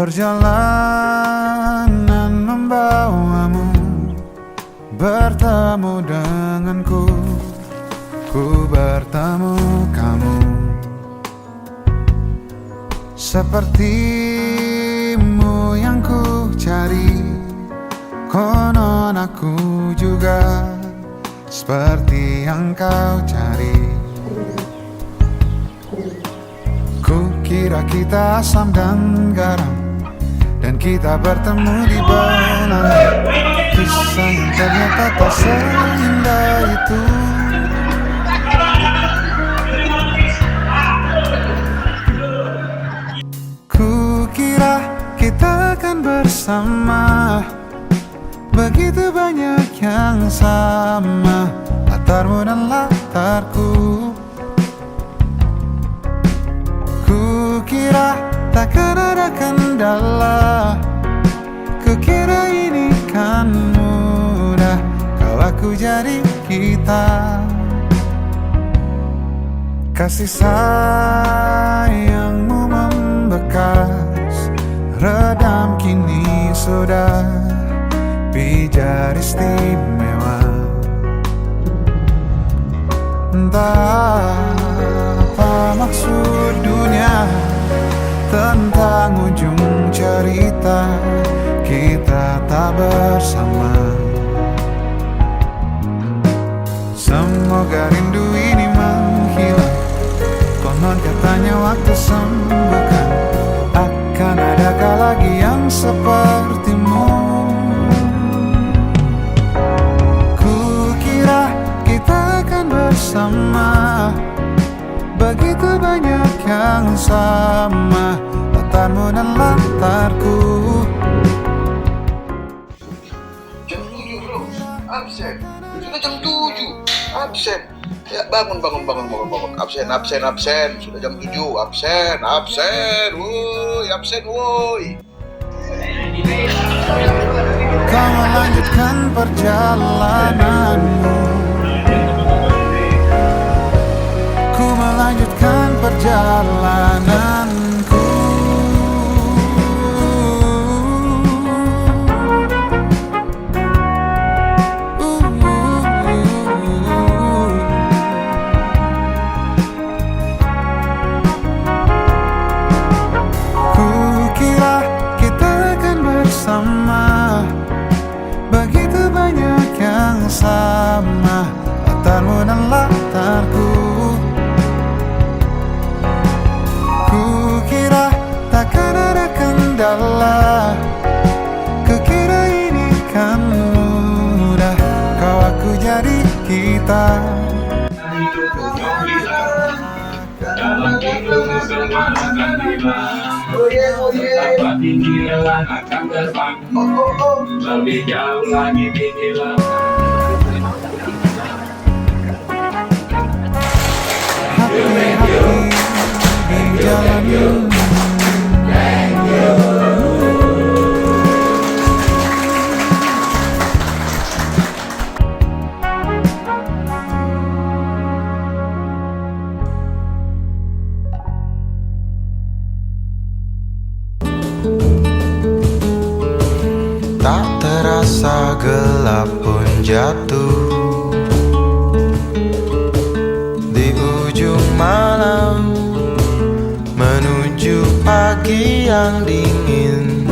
Perjalanan membawamu bertemu denganku, ku bertemu kamu. Sepertimu yang ku cari, konon aku juga seperti yang kau cari. Ku kira kita asam dan garam, dan kita bertemu di belakang. Kisah yang ternyata tak seindah itu. Ku kira kita akan bersama, begitu banyak yang sama, latarmu dan latarku. Ku kira takkan ada kendala, kukira ini kan mudah, kau aku jadi kita. Kasih sayangmu membekas, redam kini sudah pijar istimewa. Entah apa maksud dunia tentang ujung cerita kita tak bersama. Semoga rindu ini menghilang, konon katanya waktu sembuhkan. Akan adakah lagi yang sepertimu? Kukira kita akan bersama, begitu banyak yang sama, latarmu dan latarku. Jam 7 bro, absen. Sudah jam 7, absen. Ya bangun. Absen. Sudah jam 7, absen. Woi. Kau melanjutkan perjalananmu, ku melanjutkan perjalananku. Kukira kita akan bersama, begitu banyak yang sama, latarmu dan latarku. Kukira takkan ada kendala, kukira ini kan mudah, kau aku jadi kita. Dalam hidup semua akan hilang, tanpa tinggi lelah akan terbang, lebih jauh lagi tinggilah. Hati-hati di jalan ini. Tak terasa gelap pun jatuh di ujung malam, menuju pagi yang dingin.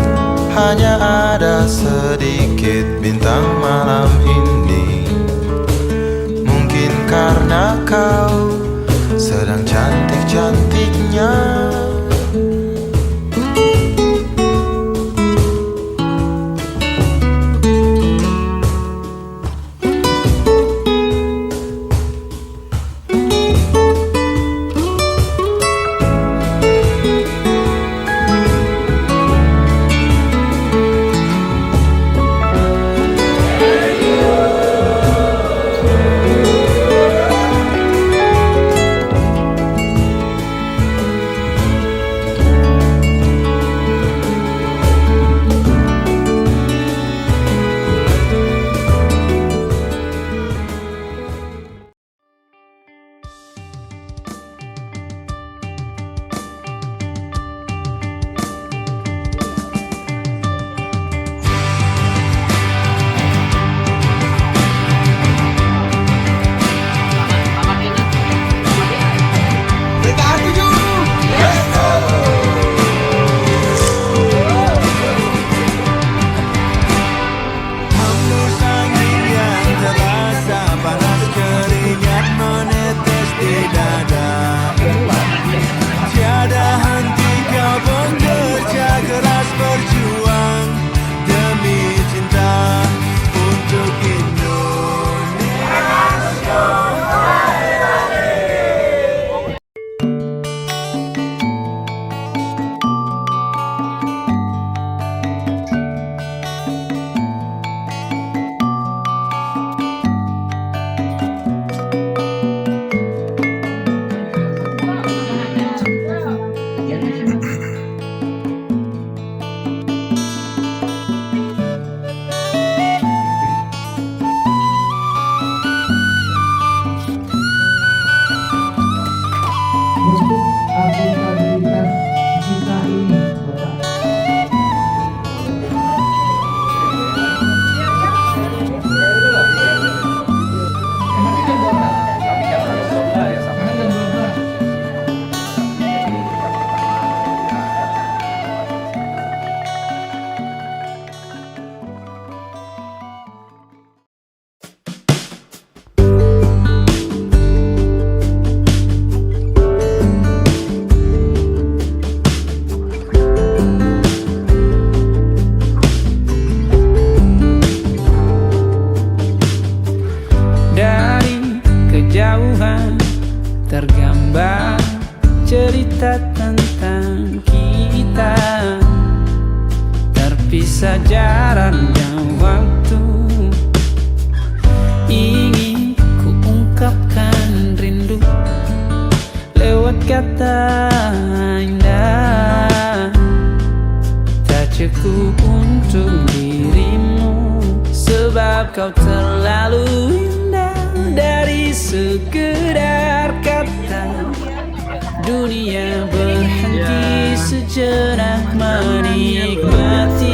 Hanya ada sedikit bintang malam ini. Mungkin karena kau sedang cantik-cantiknya. Bisa jalannya waktu, ingin ku ungkapkan rindu lewat kata indah. Tak cukup untuk dirimu, sebab kau terlalu indah. Dari sekedar kata, dunia berhenti sejenak menikmati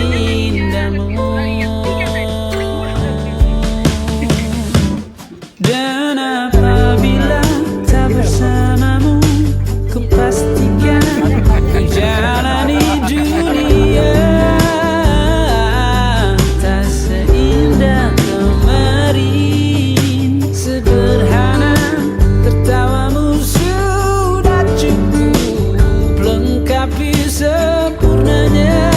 indahmu. Dan apabila tak bersamamu, ku pastikan ku jalani dunia tak seindah kemarin. Sederhana tertawamu sudah cukup lengkapi sempurnanya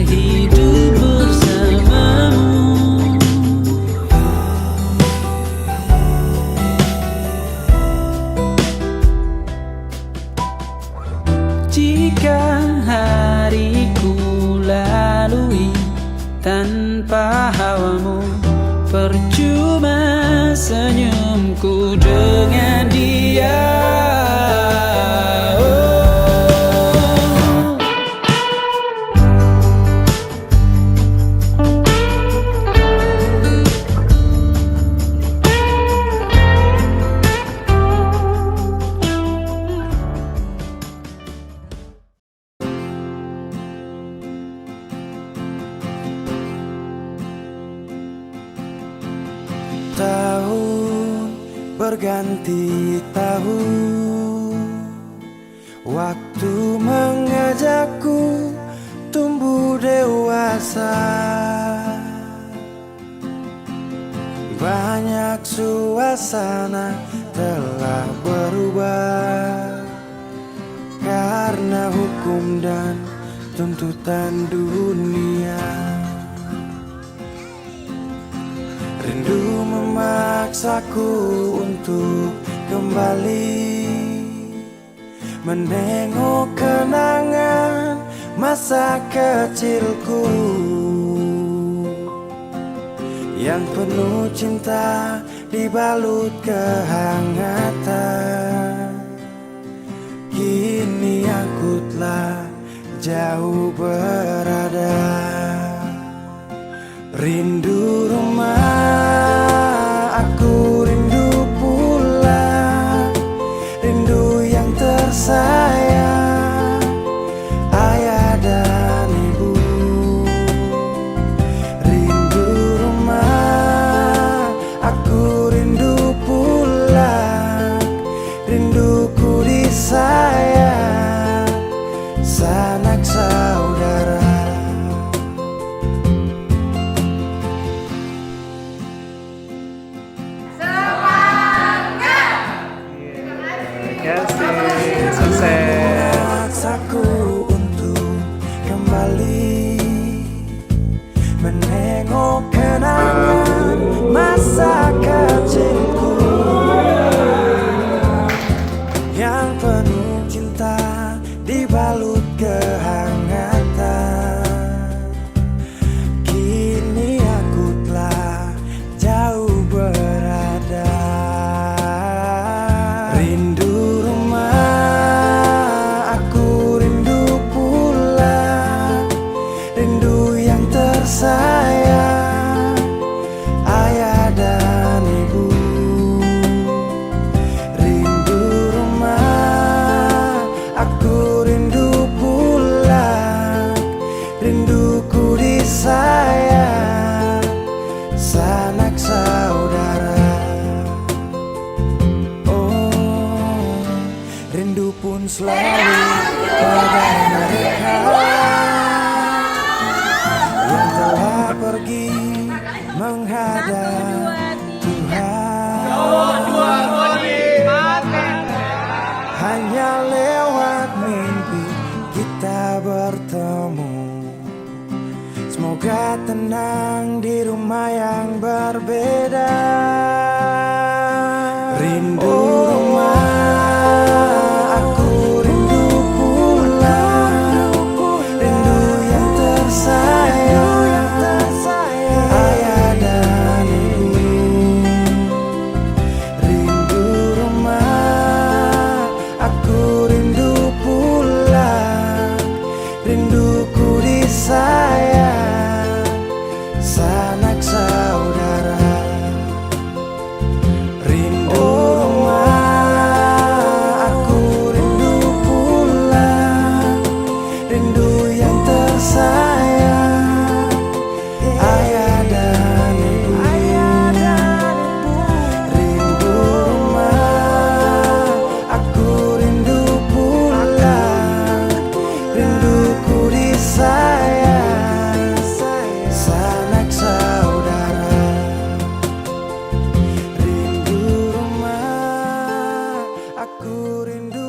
hidup bersamamu. Jika hariku lalui tanpa hawamu, percuma senyumku dengan dia. Tahun berganti tahun, waktu mengajakku tumbuh dewasa. Banyak suasana telah berubah karena hukum dan tuntutan dunia. Rindu memaksaku untuk kembali menengok kenangan masa kecilku yang penuh cinta dibalut kehangatan. Kini aku telah jauh berada, rindu rumah, aku rindu pulang, rindu yang tersayang, ayah dan ibu. Rindu rumah, aku rindu pulang, rinduku disayang, sanak saudara. Memaksaku untuk kembali menengok kenangan masa kecilku yang penuh cinta dibalut kehangatan. Kini aku telah jauh berada, rindu rumah, aku rindu pulang, rindu yang tersayang, ayah dan ibu. Rindu rumah, aku rindu pulang, rinduku disayang, sanak saudara. Oh, rindu pun selalu pada mereka yang telah pergi menghadap Tuhan. Hanya lewat mimpi kita bertemu. Semoga tenang di rumah yang berbeda. Rindu rumah, aku rindu pulang, rindu rindu